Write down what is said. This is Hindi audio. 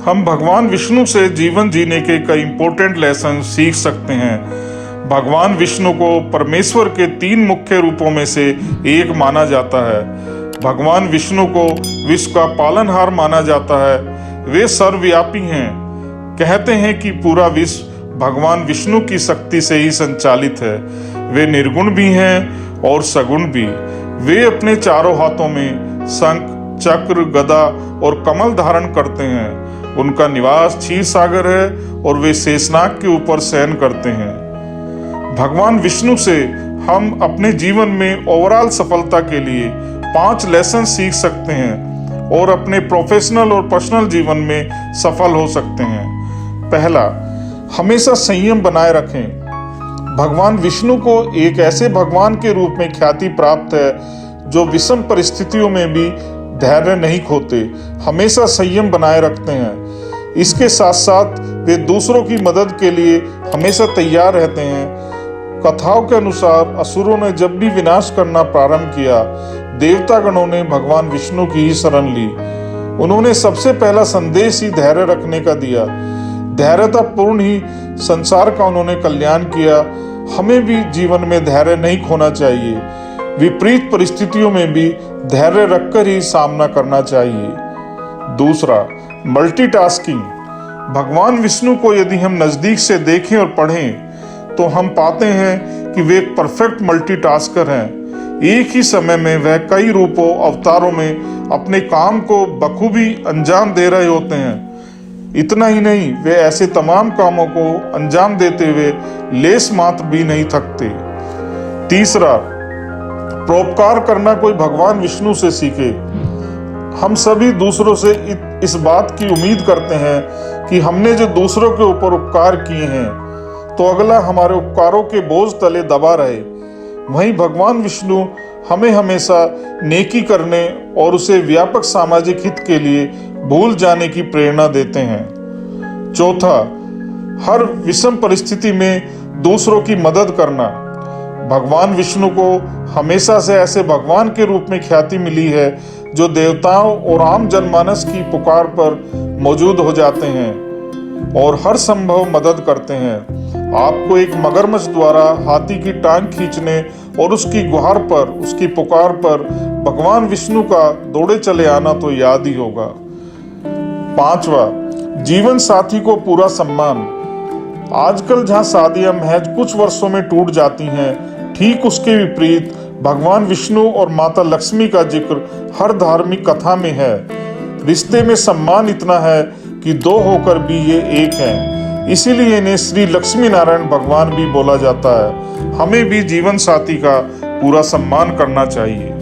हम भगवान विष्णु से जीवन जीने के कई इंपॉर्टेंट लेसन सीख सकते हैं। भगवान विष्णु को परमेश्वर के 3 मुख्य रूपों में से एक माना जाता है। भगवान विष्णु को विश्व का पालनहार माना जाता है। वे सर्वव्यापी हैं। कहते हैं कि पूरा विश्व भगवान विष्णु की शक्ति से ही संचालित है। वे निर्गुण भी हैं और सगुण भी। वे अपने चारों हाथों में शंख, चक्र, गदा और कमल धारण करते हैं। उनका निवास क्षीर सागर है और वे शेषनाग के ऊपर शयन करते हैं। भगवान विष्णु से हम अपने जीवन में ओवरऑल सफलता के लिए 5 लेसन सीख सकते हैं और अपने प्रोफेशनल और पर्सनल जीवन में सफल हो सकते हैं। पहला, हमेशा संयम बनाए रखें। भगवान विष्णु को एक ऐसे भगवान के रूप में ख्याति प्राप्त है जो विषम परिस्थितियों में भी धैर्य नहीं खोते, हमेशा संयम बनाए रखते हैं। इसके साथ साथ वे दूसरों की मदद के लिए हमेशा तैयार रहते हैं। कथाओं के अनुसार असुरों ने जब भी विनाश करना प्रारंभ किया, देवतागणों ने भगवान विष्णु की ही शरण ली। उन्होंने सबसे पहला संदेश ही धैर्य रखने का दिया। धैर्यतापूर्ण ही संसार का उन्होंने कल्याण किया। हमें भी जीवन में धैर्य नहीं खोना चाहिए। विपरीत परिस्थितियों में भी धैर्य रखकर ही सामना करना चाहिए। दूसरा, मल्टीटास्किंग। भगवान विष्णु को यदि हम नजदीक से देखें और पढ़ें तो हम पाते हैं कि वे एक परफेक्ट मल्टीटास्कर हैं। एक ही समय में वह कई रूपों, अवतारों में अपने काम को बखूबी अंजाम दे रहे होते हैं। इतना ही नहीं, वे ऐसे तमाम कामों को अंजाम देते हुए लेस मात्र भी नहीं थकते। तीसरा, परोपकार करना कोई भगवान विष्णु से सीखे। हम सभी दूसरों से इस बात की उम्मीद करते हैं कि हमने जो दूसरों के ऊपर उपकार किए हैं तो अगला हमारे उपकारों के बोझ तले दबा रहे। वहीं भगवान विष्णु हमें हमेशा नेकी करने और उसे व्यापक सामाजिक हित के लिए भूल जाने की प्रेरणा देते हैं। चौथा, हर विषम परिस्थिति में दूसरों की मदद करना। भगवान विष्णु को हमेशा से ऐसे भगवान के रूप में ख्याति मिली है जो देवताओं और आम जनमानस की पुकार पर मौजूद हो जाते हैं और हर संभव मदद करते हैं। आपको एक मगरमच्छ द्वारा हाथी की टांग खींचने और उसकी गुहार पर, उसकी पुकार पर भगवान विष्णु का दौड़े चले आना तो याद ही होगा। 5वां, जीवन साथी को पूरा सम्मान। आजकल जहां शादियां महज कुछ वर्षों में टूट जाती हैं, ठीक उसके विपरीत भगवान विष्णु और माता लक्ष्मी का जिक्र हर धार्मिक कथा में है। रिश्ते में सम्मान इतना है कि 2 होकर भी ये एक हैं। इसीलिए इन्हें श्री लक्ष्मी नारायण भगवान भी बोला जाता है। हमें भी जीवन साथी का पूरा सम्मान करना चाहिए।